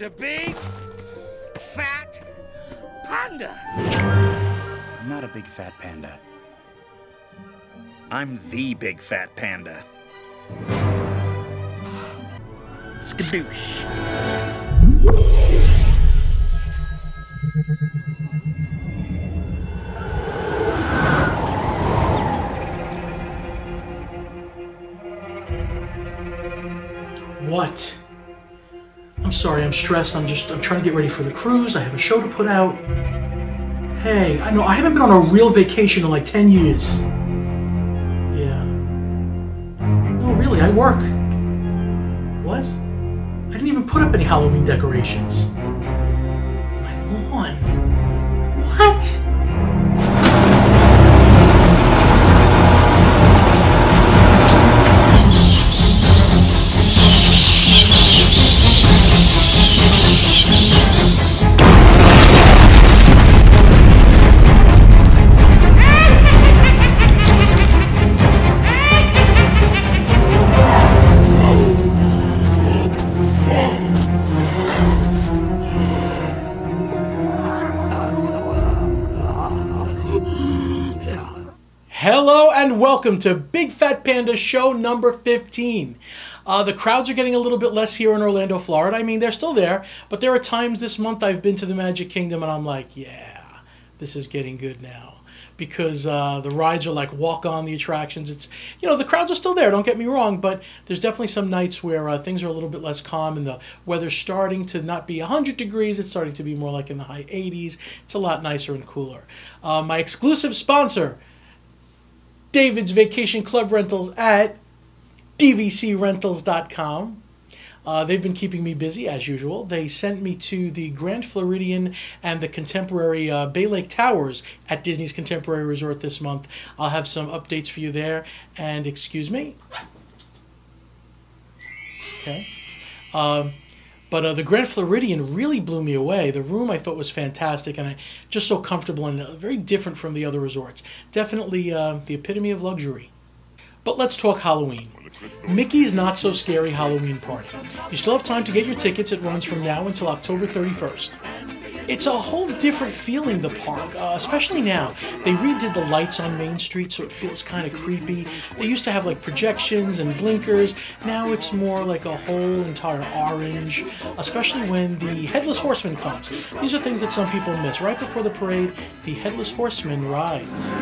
a big, fat panda. I'm not a big fat panda. I'm the big fat panda. Skadoosh. What? I'm sorry, I'm stressed. I'm trying to get ready for the cruise. I have a show to put out. Hey, I know I haven't been on a real vacation in like 10 years. Yeah. No, really, I work. What? I didn't even put up any Halloween decorations. My lawn. What? Hello and welcome to Big Fat Panda show number 15. The crowds are getting a little bit less here in Orlando, Florida. I mean, they're still there, but there are times this month I've been to the Magic Kingdom and I'm like, yeah, this is getting good now. Because the rides are like walk on the attractions. It's, you know, the crowds are still there, don't get me wrong, but there's definitely some nights where things are a little bit less calm and the weather's starting to not be 100 degrees. It's starting to be more like in the high 80s. It's a lot nicer and cooler. My exclusive sponsor, David's Vacation Club Rentals at dvcrentals.com. They've been keeping me busy, as usual. They sent me to the Grand Floridian and the contemporary Bay Lake Towers at Disney's Contemporary Resort this month. I'll have some updates for you there. And excuse me. Okay. But the Grand Floridian really blew me away. The room I thought was fantastic and just so comfortable and very different from the other resorts. Definitely the epitome of luxury. But let's talk Halloween. Mickey's Not So Scary Halloween Party. You still have time to get your tickets. It runs from now until October 31st. It's a whole different feeling, the park, especially now. They redid the lights on Main Street, so it feels kind of creepy. They used to have like projections and blinkers. Now it's more like a whole entire orange, especially when the Headless Horseman comes. These are things that some people miss. Right before the parade, the Headless Horseman rides.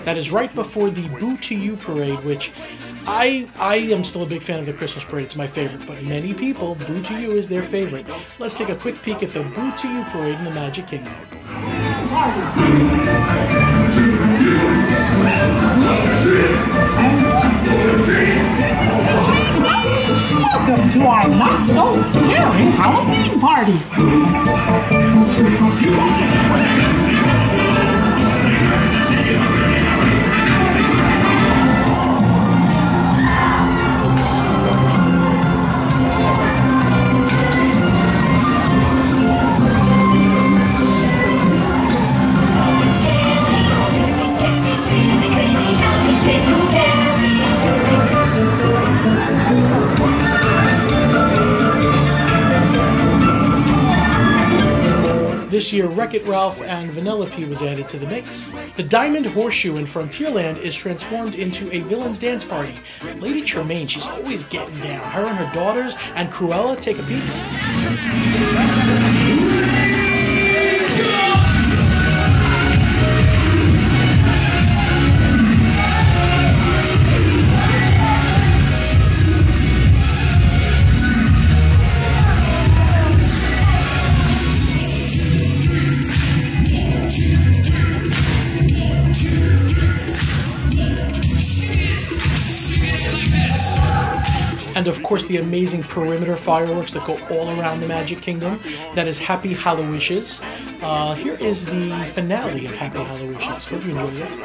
That is right before the Boo to You parade, which I am still a big fan of the Christmas parade. It's my favorite, but many people, Boo to You is their favorite. Let's take a quick peek at the Boo to You parade in the Magic Kingdom. Welcome to our Not So Scary Halloween party. This year, Wreck-It Ralph and Vanellope was added to the mix. The Diamond Horseshoe in Frontierland is transformed into a villain's dance party. Lady Tremaine, she's always getting down. Her and her daughters and Cruella, take a peek. And of course the amazing perimeter fireworks that go all around the Magic Kingdom. That is Happy Hallowishes. Here is the finale of Happy Hallowishes. Hope you enjoy this.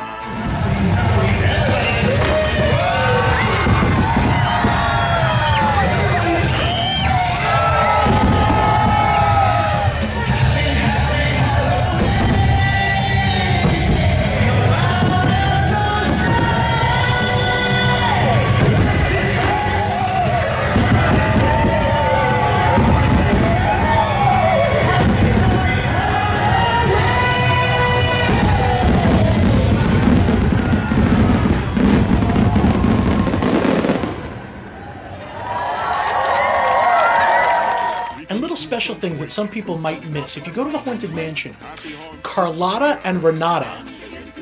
little special things that some people might miss. If you go to the Haunted Mansion, Carlotta and Renata,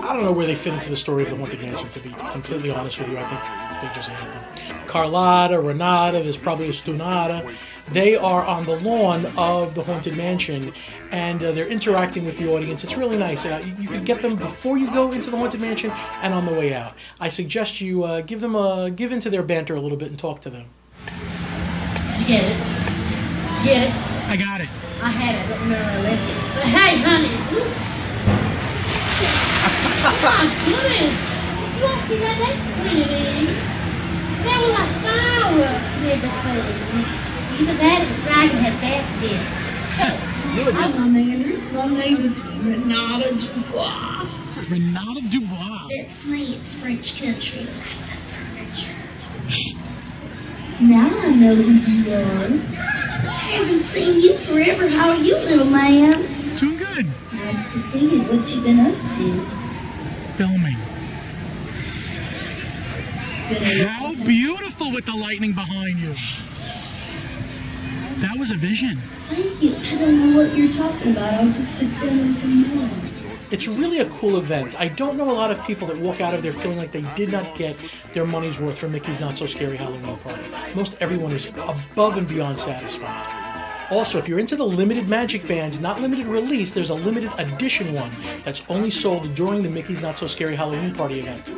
I don't know where they fit into the story of the Haunted Mansion, to be completely honest with you. I think they just had them. Carlotta, Renata, there's probably a Stunata. They are on the lawn of the Haunted Mansion, and they're interacting with the audience. It's really nice. You can get them before you go into the Haunted Mansion and on the way out. I suggest you give into their banter a little bit and talk to them. Did you get it? Did you get it? I got it. I had it. I don't remember where I left it. But hey, honey. My goodness. Did you all see that? That's pretty. They were like fireworks and everything. Either that or the dragon has gas in it. Hi, Manners. My name is Renata Dubois. Renata Dubois. It's me. It's French country, like the furniture. Now I know who you are. I haven't seen you forever. How are you, little man? Doing good. Nice to see you. What you been up to? Filming. It's been a How long time. beautiful with the lightning behind you. That was a vision. Thank you. I don't know what you're talking about. I'll just pretend like I know. It's really a cool event. I don't know a lot of people that walk out of there feeling like they did not get their money's worth from Mickey's Not So Scary Halloween Party. Most everyone is above and beyond satisfied. Also, if you're into the limited magic bands, not limited release, there's a limited edition one that's only sold during the Mickey's Not So Scary Halloween Party event.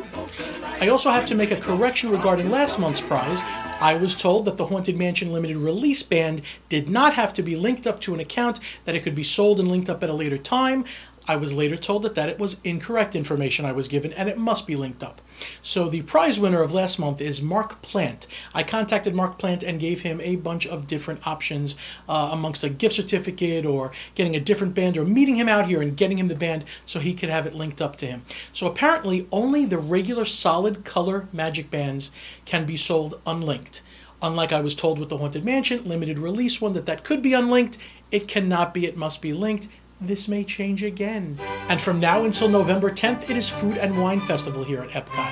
I also have to make a correction regarding last month's prize. I was told that the Haunted Mansion limited release band did not have to be linked up to an account, that it could be sold and linked up at a later time. I was later told that it was incorrect information I was given, and it must be linked up. So the prize winner of last month is Mark Plant. I contacted Mark Plant and gave him a bunch of different options amongst a gift certificate or getting a different band or meeting him out here and getting him the band so he could have it linked up to him. So apparently only the regular solid color magic bands can be sold unlinked. Unlike I was told with the Haunted Mansion, limited release one that could be unlinked, it cannot be, it must be linked. This may change again. And from now until November 10th, it is Food and Wine Festival here at Epcot.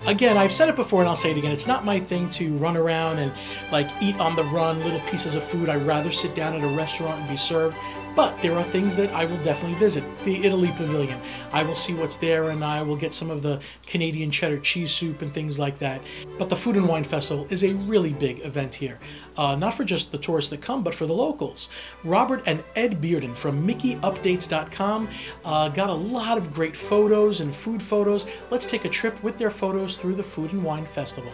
Again, I've said it before and I'll say it again, it's not my thing to run around and like eat on the run little pieces of food. I'd rather sit down at a restaurant and be served. But there are things that I will definitely visit. The Italy Pavilion. I will see what's there and I will get some of the Canadian cheddar cheese soup and things like that. But the Food and Wine Festival is a really big event here. Not for just the tourists that come, but for the locals. Robert and Ed Bearden from MickeyUpdates.com got a lot of great photos and food photos. Let's take a trip with their photos through the Food and Wine Festival.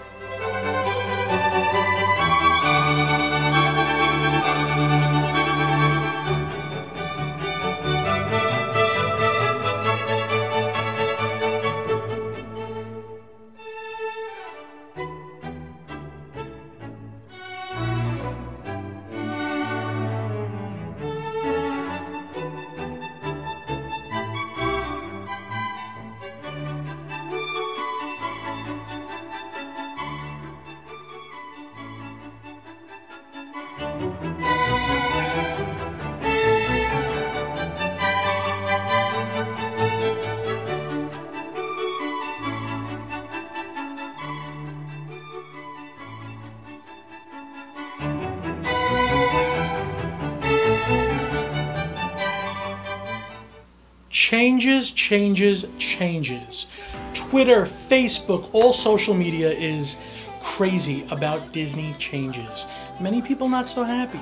Changes, changes, changes. Twitter, Facebook, all social media is crazy about Disney changes. Many people not so happy,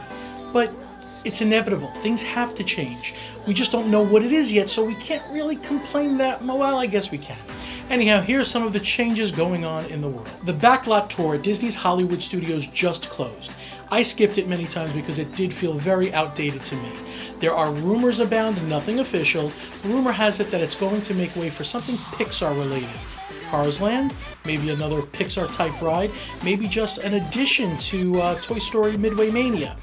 but it's inevitable. Things have to change. We just don't know what it is yet, so we can't really complain that, well, I guess we can. Anyhow, here's some of the changes going on in the world. The Backlot Tour at Disney's Hollywood Studios just closed. I skipped it many times because it did feel very outdated to me. There are rumors abound, nothing official. Rumor has it that it's going to make way for something Pixar related. Cars Land, maybe another Pixar type ride, maybe just an addition to Toy Story Midway Mania.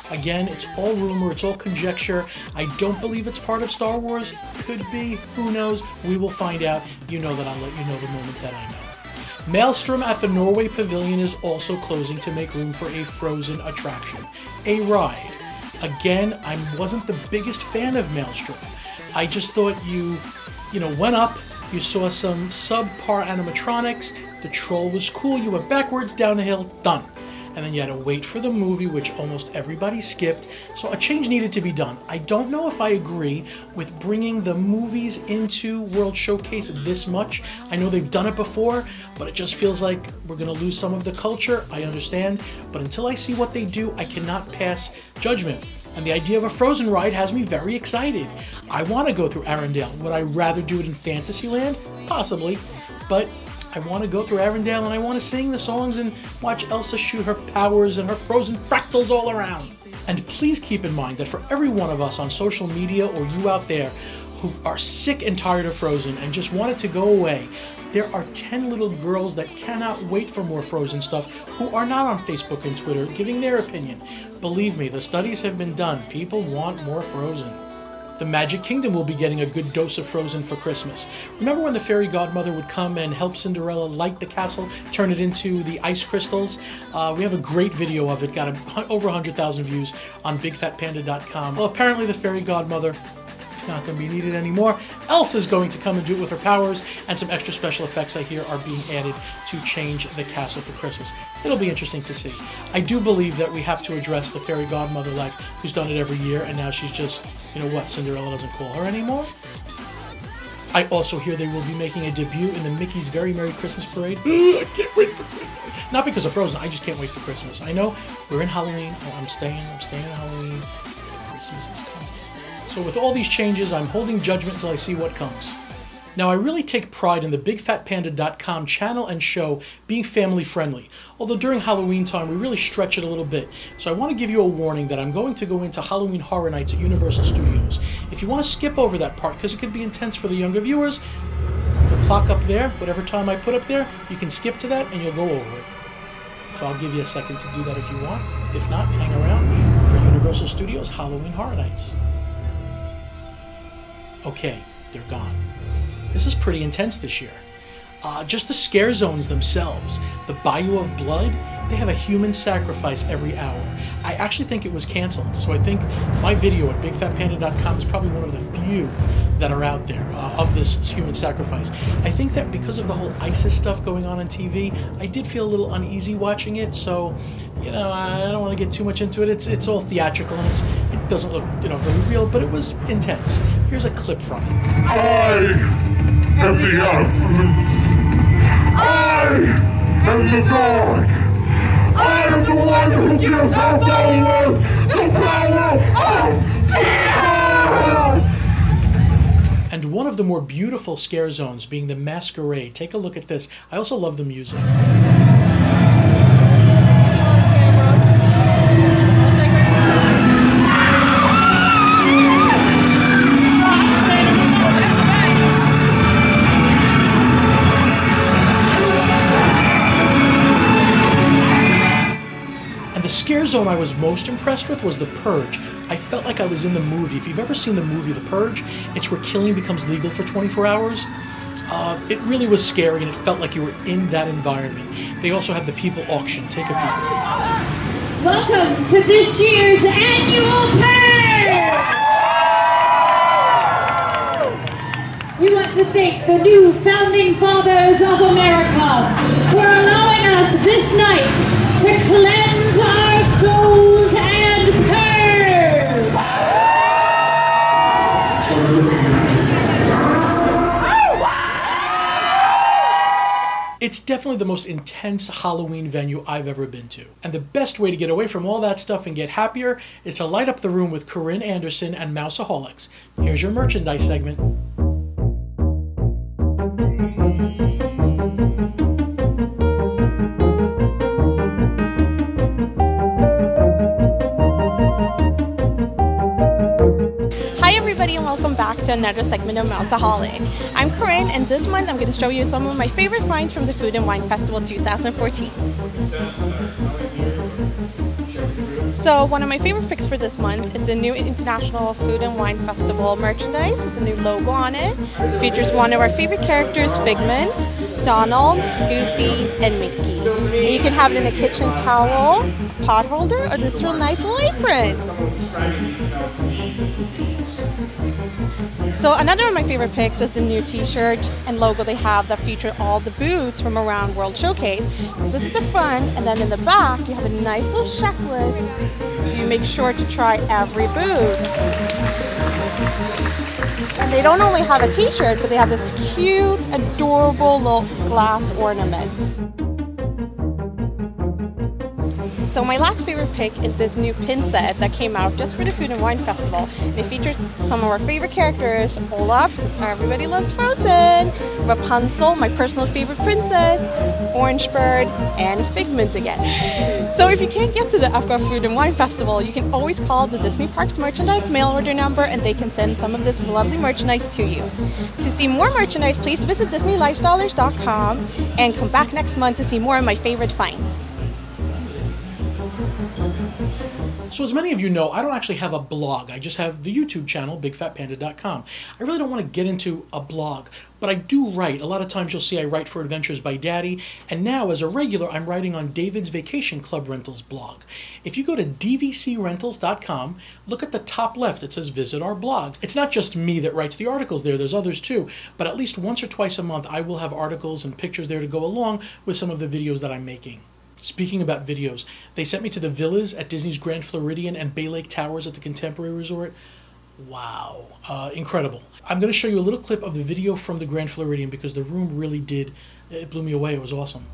Again, it's all rumor, it's all conjecture. I don't believe it's part of Star Wars. Could be, who knows? We will find out. You know that I'll let you know the moment that I know. Maelstrom at the Norway Pavilion is also closing to make room for a Frozen attraction, a ride. Again, I wasn't the biggest fan of Maelstrom. I just thought you went up, you saw some subpar animatronics, the troll was cool, you went backwards, down the hill, done. and then you had to wait for the movie, which almost everybody skipped, so a change needed to be done. I don't know if I agree with bringing the movies into World Showcase this much. I know they've done it before, but it just feels like we're going to lose some of the culture. I understand, but until I see what they do, I cannot pass judgment. And the idea of a Frozen ride has me very excited. I want to go through Arendelle. Would I rather do it in Fantasyland? Possibly, but I want to go through Arendelle and I want to sing the songs and watch Elsa shoot her powers and her frozen fractals all around. And please keep in mind that for every one of us on social media or you out there who are sick and tired of Frozen and just want it to go away, there are 10 little girls that cannot wait for more Frozen stuff who are not on Facebook and Twitter giving their opinion. Believe me, the studies have been done. People want more Frozen. The Magic Kingdom will be getting a good dose of Frozen for Christmas. Remember when the fairy godmother would come and help Cinderella light the castle, turn it into the ice crystals? We have a great video of it, got over 100,000 views on bigfatpanda.com. Well, apparently the fairy godmother not going to be needed anymore. Elsa's going to come and do it with her powers, and some extra special effects I hear are being added to change the castle for Christmas. It'll be interesting to see. I do believe that we have to address the fairy godmother like who's done it every year, and now she's just, you know what, Cinderella doesn't call her anymore. I also hear they will be making a debut in the Mickey's Very Merry Christmas Parade. I can't wait for Christmas. Not because of Frozen, I just can't wait for Christmas. I know we're in Halloween. Oh, I'm staying in Halloween. Christmas is coming. So with all these changes, I'm holding judgment until I see what comes. Now, I really take pride in the bigfatpanda.com channel and show being family friendly, although during Halloween time we really stretch it a little bit. So I want to give you a warning that I'm going to go into Halloween Horror Nights at Universal Studios. If you want to skip over that part, because it could be intense for the younger viewers, the clock up there, whatever time I put up there, you can skip to that and you'll go over it. So I'll give you a second to do that if you want. If not, hang around for Universal Studios Halloween Horror Nights. Okay, they're gone. This is pretty intense this year. Just the scare zones themselves, the Bayou of Blood, they have a human sacrifice every hour. I actually think it was canceled, so I think my video at bigfatpanda.com is probably one of the few that are out there of this human sacrifice. I think that because of the whole ISIS stuff going on TV, I did feel a little uneasy watching it, so, you know, I don't want to get too much into it. It's all theatrical and it doesn't look, you know, very real, but it was intense. Here's a clip from it. I am the absolute. I am the God. I am the one who gives our followers the power of fear! And one of the more beautiful scare zones being the Masquerade. Take a look at this. I also love the music. The scare zone I was most impressed with was The Purge. I felt like I was in the movie. If you've ever seen the movie The Purge, it's where killing becomes legal for 24 hours. It really was scary and it felt like you were in that environment. They also had the people auction. Take a peek. Welcome to this year's annual Purge! We want to thank the new Founding Fathers of America for allowing us this night to cleanse our souls and purge! It's definitely the most intense Halloween venue I've ever been to. And the best way to get away from all that stuff and get happier is to light up the room with Corinne Anderson and Mouseaholics. Here's your merchandise segment. And welcome back to another segment of Mouseaholic. I'm Corinne, and this month I'm going to show you some of my favorite finds from the Food and Wine Festival 2014. So one of my favorite picks for this month is the new International Food and Wine Festival merchandise with the new logo on it. It features one of our favorite characters, Figment, Donald, Goofy, and Mickey. And you can have it in a kitchen towel, pot holder, or this real nice little apron. So another of my favorite picks is the new t-shirt and logo they have that feature all the booths from around World Showcase. So this is the front, and then in the back you have a nice little checklist, so you make sure to try every boot. And they don't only have a t-shirt, but they have this cute, adorable little glass ornament. So my last favorite pick is this new pin set that came out just for the Food and Wine Festival. And it features some of our favorite characters: Olaf, because everybody loves Frozen, Rapunzel, my personal favorite princess, Orange Bird, and Figment again. So if you can't get to the Epcot Food and Wine Festival, you can always call the Disney Parks merchandise mail order number, and they can send some of this lovely merchandise to you. To see more merchandise, please visit DisneyLifestylers.com and come back next month to see more of my favorite finds. So as many of you know, I don't actually have a blog. I just have the YouTube channel, BigFatPanda.com. I really don't want to get into a blog, but I do write. A lot of times you'll see I write for Adventures by Daddy, and now as a regular, I'm writing on David's Vacation Club Rentals blog. If you go to dvcrentals.com, look at the top left, it says Visit Our Blog. It's not just me that writes the articles there, there's others too, but at least once or twice a month I will have articles and pictures there to go along with some of the videos that I'm making. Speaking about videos, they sent me to the villas at Disney's Grand Floridian and Bay Lake Towers at the Contemporary Resort. Wow, incredible. I'm going to show you a little clip of the video from the Grand Floridian because the room really did, it blew me away. It was awesome.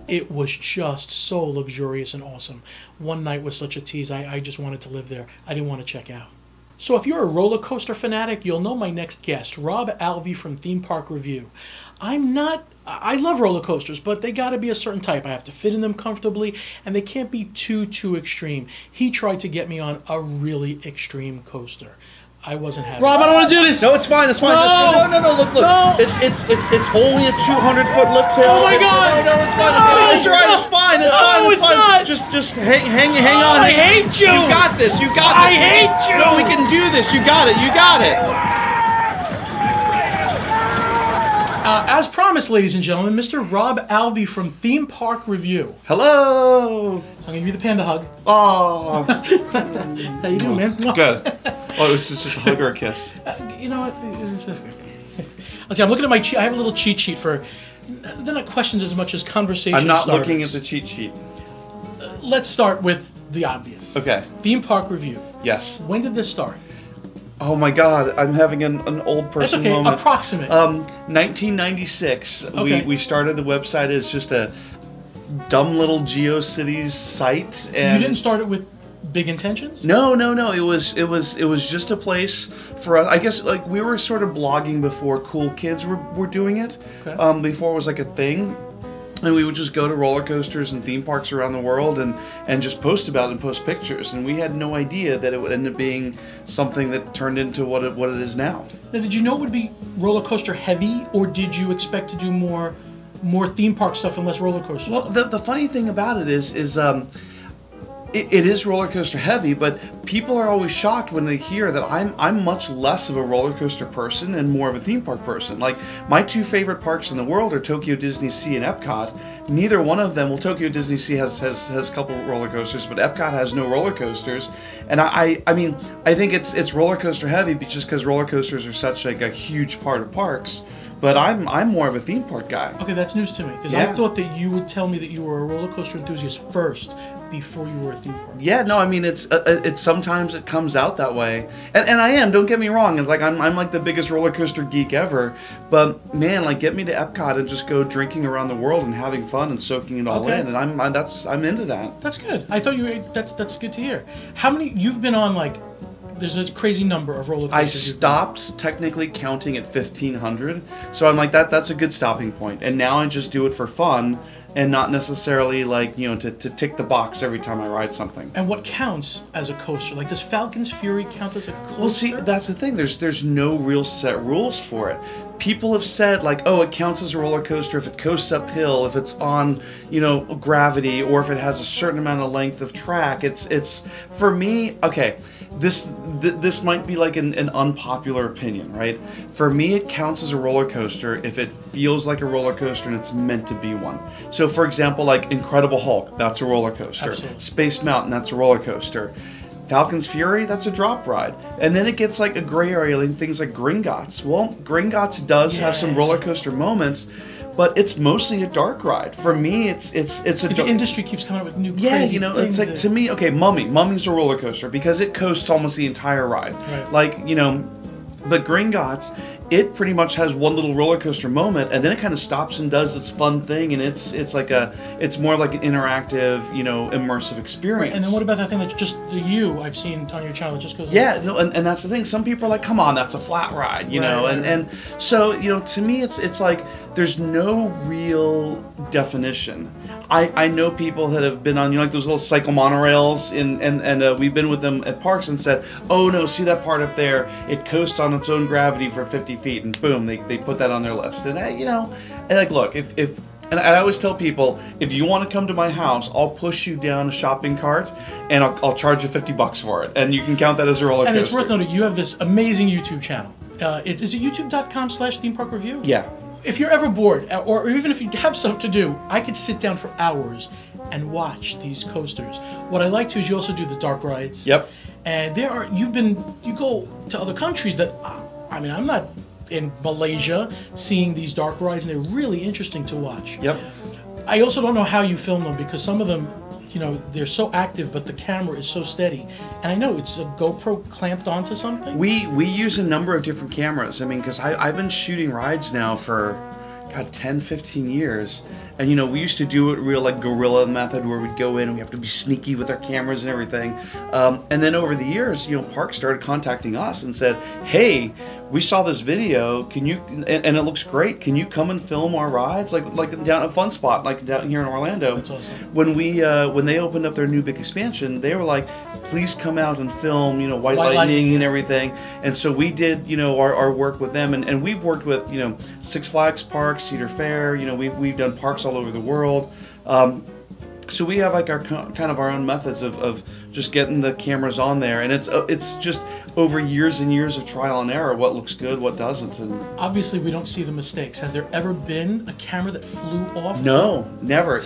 It was just so luxurious and awesome. One night was such a tease. I just wanted to live there. I didn't want to check out. So if you're a roller coaster fanatic, you'll know my next guest, Robb Alvey from Theme Park Review. I love roller coasters, but they got to be a certain type. I have to fit in them comfortably, and they can't be too extreme. He tried to get me on a really extreme coaster. I wasn't happy. Robb, I don't want to do this. No, it's fine. It's fine. No, no. Look. No. It's only a 200-foot lift tail. Oh my God! No, it's fine. No, it's all right. It's fine. It's fine. No, it's fine. not. Just hang on. I hate you. You got this. You got this. I hate you. No, we can do this. You got it. You got it. As promised, ladies and gentlemen, Mr. Robb Alvey from Theme Park Review. Hello. So I'm gonna give you the panda hug. Oh. How you doing, man? Good. Oh, it was just a hug or a kiss. You know what? Let's see. I'm looking at my cheat. I have a little cheat sheet for. They're not questions as much as conversation. I'm not starters. looking at the cheat sheet. Let's start with the obvious. Okay. Theme Park Review. Yes. When did this start? Oh my God, I'm having an old person That's okay. moment. Approximate. 1996. Okay. We started the website as just a dumb little GeoCities site. And you didn't start it with big intentions? No. It was just a place for us. I guess like we were sort of blogging before cool kids were doing it. Okay. Before it was like a thing. And we would just go to roller coasters and theme parks around the world and just post about it and post pictures. And we had no idea that it would end up being something that turned into what it is now. Now, did you know it would be roller coaster heavy, or did you expect to do more theme park stuff and less roller coaster Well, stuff? the funny thing about it is it is roller coaster heavy, but people are always shocked when they hear that I'm much less of a roller coaster person and more of a theme park person. Like my two favorite parks in the world are Tokyo Disney Sea and Epcot. Neither one of them, well, Tokyo Disney Sea has a couple roller coasters, but Epcot has no roller coasters. And I mean I think it's roller coaster heavy just because roller coasters are such like a huge part of parks. But I'm more of a theme park guy. Okay, that's news to me because I thought that you would tell me that you were a roller coaster enthusiast first before you were a theme park. Yeah, no, I mean it's sometimes it comes out that way, and I am. Don't get me wrong. It's like I'm like the biggest roller coaster geek ever. But man, like get me to Epcot and just go drinking around the world and having fun and soaking it all in, and I'm into that. That's good. I thought that's good to hear. How many you've been on like there's a crazy number of roller coasters. I stopped technically counting at 1,500, so I'm like that's a good stopping point. And now I just do it for fun, and not necessarily like to tick the box every time I ride something. And what counts as a coaster? Like, does Falcon's Fury count as a coaster? Well, see, that's the thing. There's no real set rules for it. People have said like, oh, it counts as a roller coaster if it coasts uphill, if it's on gravity, or if it has a certain amount of length of track. It's for me. Okay, this might be like an unpopular opinion, right? For me, it counts as a roller coaster if it feels like a roller coaster and it's meant to be one. So, for example, like Incredible Hulk, that's a roller coaster. Absolutely. Space Mountain, that's a roller coaster. Falcon's Fury, that's a drop ride. And then it gets like a gray area, like things like Gringotts. Well, Gringotts does have some roller coaster moments, but it's mostly a dark ride. For me, it's a the industry keeps coming up with new crazy things. It's like, to me, okay, Mummy's a roller coaster because it coasts almost the entire ride. Right. Like, but Gringotts, it pretty much has one little roller coaster moment, and then it kind of stops and does its fun thing, and it's more like an interactive, immersive experience. Right. And then what about that thing that's just the I've seen on your channel that just goes. Yeah, no, and that's the thing. Some people are like, "Come on, that's a flat ride," and so to me, it's like there's no real definition. I know people that have been on like those little cycle monorails, and we've been with them at parks and said, "Oh no, see that part up there? It coasts on its own gravity for 50 feet," and boom, they put that on their list. And and like, look, if and I always tell people, if you want to come to my house, I'll push you down a shopping cart, and I'll charge you $50 for it, and you can count that as a roller coaster. And it's worth noting, you have this amazing YouTube channel. Is it youtube.com/themeparkreview? Yeah. If you're ever bored, or even if you have stuff to do, I could sit down for hours and watch these coasters. What I like to is you also do the dark rides. Yep. And you go to other countries that, I'm not in Malaysia seeing these dark rides, and they're really interesting to watch. Yep. I also don't know how you film them, because some of them, they're so active, but the camera is so steady. And I know it's a GoPro clamped onto something. We use a number of different cameras. I mean, because I've been shooting rides now for 10, 15 years. And we used to do it real like guerrilla method, where we'd go in and we have to be sneaky with our cameras and everything. And then over the years, parks started contacting us and said, "Hey, we saw this video. Can you? And it looks great. Can you come and film our rides, like down at Fun Spot, like down here in Orlando?" That's awesome. When they opened up their new big expansion, they were like, "Please come out and film, White Lightning and everything." And so we did, our work with them, and we've worked with, Six Flags Parks, Cedar Fair. We've done parks all over the world. So we have like our kind of our own methods of just getting the cameras on there, and it's just over years and years of trial and error, what looks good, what doesn't. And obviously we don't see the mistakes. Has there ever been a camera that flew off? No, never.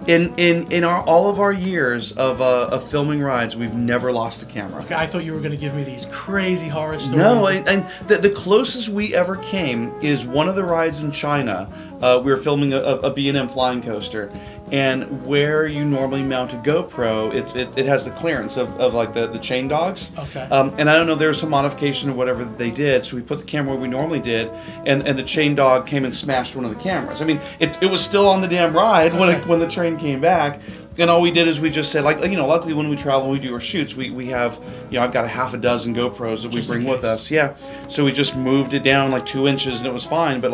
In all of our years of filming rides, we've never lost a camera. Okay, I thought you were going to give me these crazy horror stories. No, and the closest we ever came is one of the rides in China. We were filming a B&M flying coaster, and where you normally mount a GoPro, it has the clearance of like the chain dogs. Okay. And I don't know, there was some modification or whatever that they did, so we put the camera where we normally did, and the chain dog came and smashed one of the cameras. I mean, it was still on the damn ride when the train came back. And all we did is we just said, luckily when we travel and we do our shoots, we have, I've got a half a dozen GoPros that we bring with us. Yeah. So we just moved it down like 2 inches and it was fine. But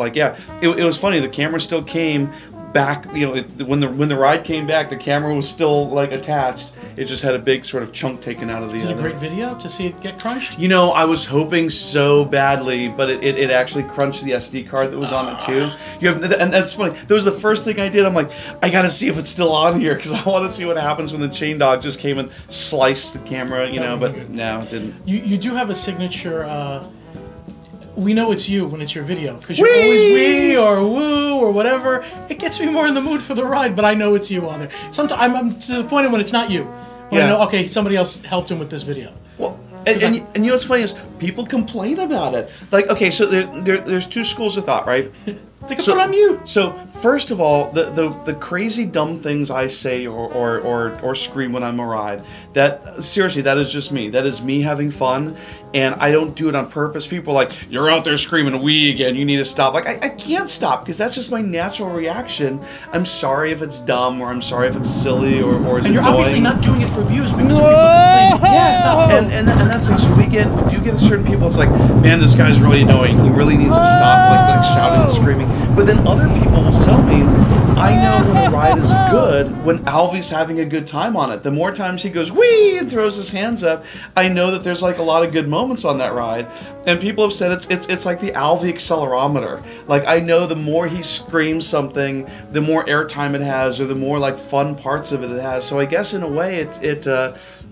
it was funny. The camera still came back, when the ride came back, the camera was still like attached. It just had a big sort of chunk taken out of the. Is it a great video to see it get crunched? I was hoping so badly, but it actually crunched the SD card that was on it too. And that's funny. That was the first thing I did. I'm like, I gotta see if it's still on here, because I want to see what happens when the chain dog just came and sliced the camera. But no, it didn't. You do have a signature. We know it's you when it's your video, because you're always wee or woo or whatever. It gets me more in the mood for the ride, but I know it's you on there. Sometimes I'm disappointed when it's not you. When I know, okay, somebody else helped him with this video. Well, and what's funny is people complain about it. Like, okay, so there's two schools of thought, right? They can put it on mute. So first of all, the crazy dumb things I say or scream when I'm a ride, that seriously, that is just me. That is me having fun, and I don't do it on purpose. People are like, you're out there screaming "wee" again, you need to stop. Like I can't stop because that's just my natural reaction. I'm sorry if it's dumb, or I'm sorry if it's silly, or is and you're annoying. obviously not doing it for views because of people complaining. Yeah, and that's like, so we do get certain people. It's like, man, this guy's really annoying. He really needs to stop like shouting and screaming. But then other people will tell me, I know when a ride is good when Alvey's having a good time on it. The more times he goes wee and throws his hands up, I know that there's like a lot of good moments on that ride. And people have said it's like the Alvey accelerometer. Like, I know the more he screams something, the more airtime it has, or the more like fun parts of it has. So I guess in a way,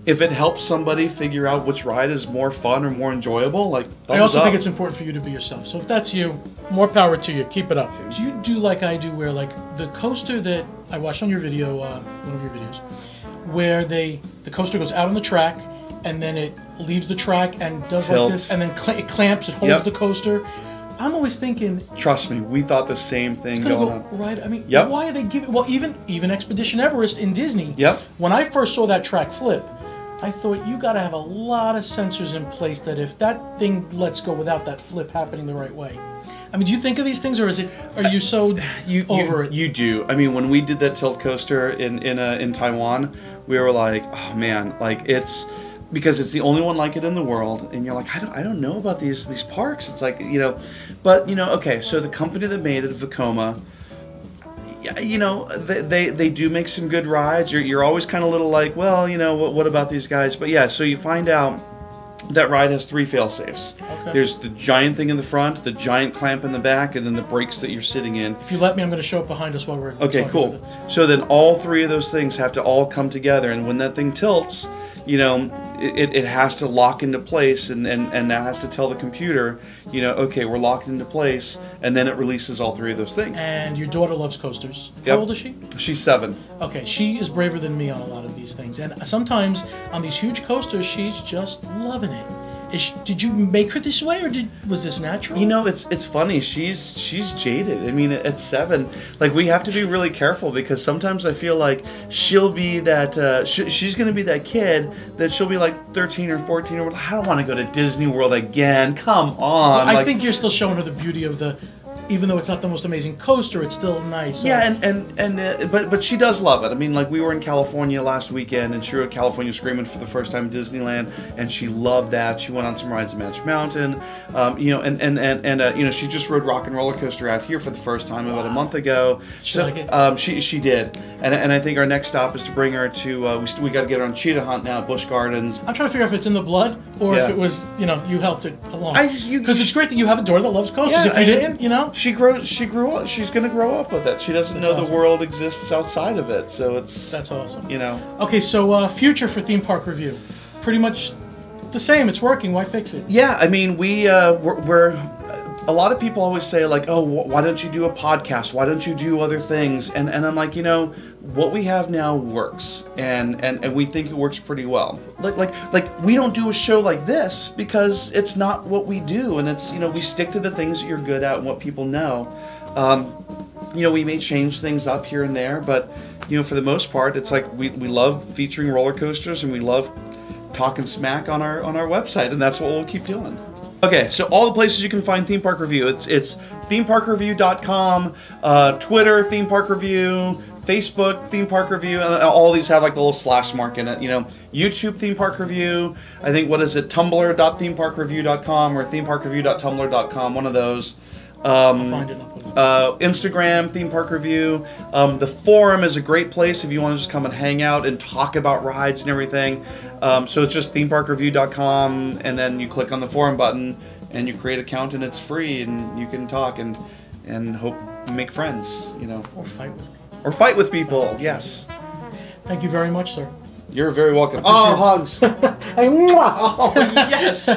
if it helps somebody figure out which ride is more fun or more enjoyable, like, I also think it's important for you to be yourself. So if that's you, more power to you. Keep it up. Do you do like I do, where like the coaster that I watched on your video, one of your videos, where the coaster goes out on the track and then it leaves the track and does like this, and then it clamps, it holds the coaster. I'm always thinking. Trust me, we thought the same thing going on. Right? I mean, why are they giving? Well, even Expedition Everest in Disney. Yep. When I first saw that track flip, I thought you got to have a lot of sensors in place that if that thing lets go without that flip happening the right way. I mean, do you think of these things, or are you so over it? You do. I mean, when we did that tilt coaster in Taiwan, we were like, oh man, like it's because it's the only one like it in the world, and you're like, I don't know about these parks. It's like, but okay. So the company that made it, Vekoma, they do make some good rides. You're always kind of a little like, well, what about these guys? But yeah, so you find out that ride has 3 fail-safes. Okay. There's the giant thing in the front, the giant clamp in the back, and then the brakes that you're sitting in. If you let me, I'm going to show up behind us while we're okay, cool. So then all 3 of those things have to all come together, and when that thing tilts, it has to lock into place, and that has to tell the computer, okay, we're locked into place, and then it releases all 3 of those things. And your daughter loves coasters. Yep. How old is she? She's 7. Okay, she is braver than me on a lot of these things, and sometimes on these huge coasters, she's just loving it. Did you make her this way, or was this natural? It's funny. She's jaded. I mean, at 7, like, we have to be really careful because sometimes I feel like she'll be that she's going to be that kid that she'll be like 13 or 14 or I don't want to go to Disney World again. Come on. I think you're still showing her the beauty of even though it's not the most amazing coaster, it's still nice. Yeah, but she does love it. I mean, like, we were in California last weekend, and she rode California Screaming for the first time at Disneyland, and she loved that. She went on some rides at Magic Mountain, she just rode Rock and Roller Coaster out here for the first time about a month ago. She like it? She did, and I think our next stop is to bring her to. We got to get her on Cheetah Hunt now at Busch Gardens. I'm trying to figure out if it's in the blood or if it was you helped it along. Because it's great that you have a daughter that loves coasters. Yeah, if you didn't, She grew up. She's gonna grow up with it. She doesn't know the world exists outside of it. So that's awesome. Okay, so future for Theme Park Review, pretty much the same. It's working. Why fix it? Yeah, I mean, we're a lot of people always say like, oh, why don't you do a podcast? Why don't you do other things? And I'm like, what we have now works, and we think it works pretty well. Like we don't do a show like this because it's not what we do, and it's we stick to the things that you're good at and what people know. We may change things up here and there, but for the most part, it's like we love featuring roller coasters and we love talking smack on our website, and that's what we'll keep doing. Okay, so all the places you can find Theme Park Review, it's themeparkreview.com, Twitter, Theme Park Review, Facebook, Theme Park Review, and all these have like the little slash mark in it. YouTube, Theme Park Review, I think, tumblr.themeparkreview.com or themeparkreview.tumblr.com, one of those. I'll find it. Instagram, Theme Park Review. The forum is a great place if you want to just come and hang out and talk about rides and everything. So it's just themeparkreview.com, and then you click on the forum button and you create an account, and it's free, and you can talk and hope make friends, Or fight with me. Or fight with people, yes. Thank you very much, sir. You're very welcome. Oh, hugs. Oh, yes.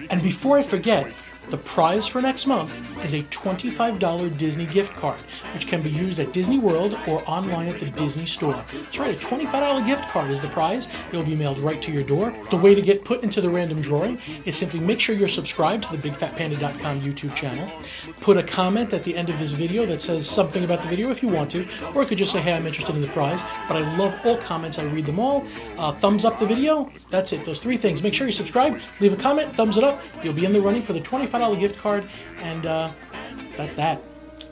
And before I forget, the prize for next month is a $25 Disney gift card, which can be used at Disney World or online at the Disney Store. That's right, a $25 gift card is the prize. It'll be mailed right to your door. The way to get put into the random drawing is simply make sure you're subscribed to the BigFatPanda.com YouTube channel. Put a comment at the end of this video that says something about the video if you want to, or it could just say, hey, I'm interested in the prize. But I love all comments. I read them all. Thumbs up the video. That's it. Those three things. Make sure you subscribe, leave a comment, thumbs it up. You'll be in the running for the $25 gift card, and that's that.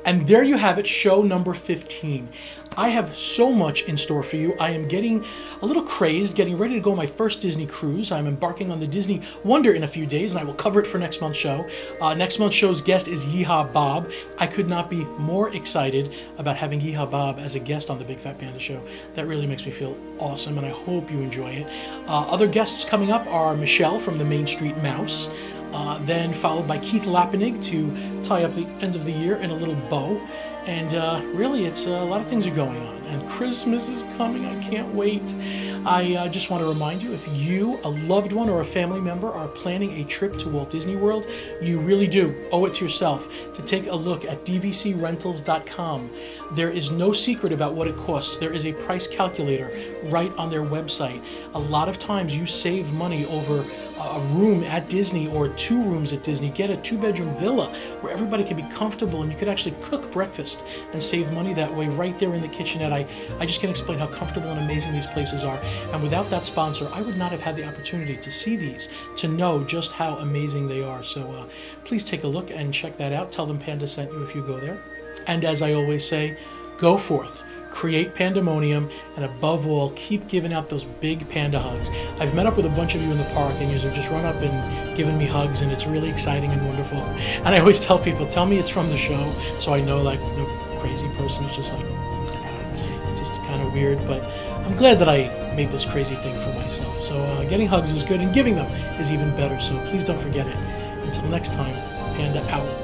And there you have it, show number 15. I have so much in store for you. I am getting a little crazed, getting ready to go on my first Disney cruise. I'm embarking on the Disney Wonder in a few days, and I will cover it for next month's show. Next month's show's guest is Yeehaw Bob. I could not be more excited about having Yeehaw Bob as a guest on the Big Fat Panda Show. That really makes me feel awesome, and I hope you enjoy it. Other guests coming up are Michelle from the Main Street Mouse, then followed by Keith Lappenig to tie up the end of the year in a little bow. And really, it's a lot of things are going on. And Christmas is coming. I can't wait. I just want to remind you, if you, a loved one, or a family member are planning a trip to Walt Disney World, you really do owe it to yourself to take a look at dvcrentals.com. There is no secret about what it costs. There is a price calculator right on their website. A lot of times you save money over a room at Disney or 2 rooms at Disney. Get a 2-bedroom villa where everybody can be comfortable and you could actually cook breakfast and save money that way right there in the kitchenette. I just can't explain how comfortable and amazing these places are. And without that sponsor, I would not have had the opportunity to see these, to know just how amazing they are. So please take a look and check that out. Tell them Panda sent you if you go there. And as I always say, go forth. Create pandemonium, and above all, keep giving out those big panda hugs. I've met up with a bunch of you in the park, and you have just run up and given me hugs, and it's really exciting and wonderful. And I always tell people, tell me it's from the show, so I know, like, no crazy person is just like, just kind of weird. But I'm glad that I made this crazy thing for myself. So getting hugs is good, and giving them is even better. So please don't forget it. Until next time, Panda out.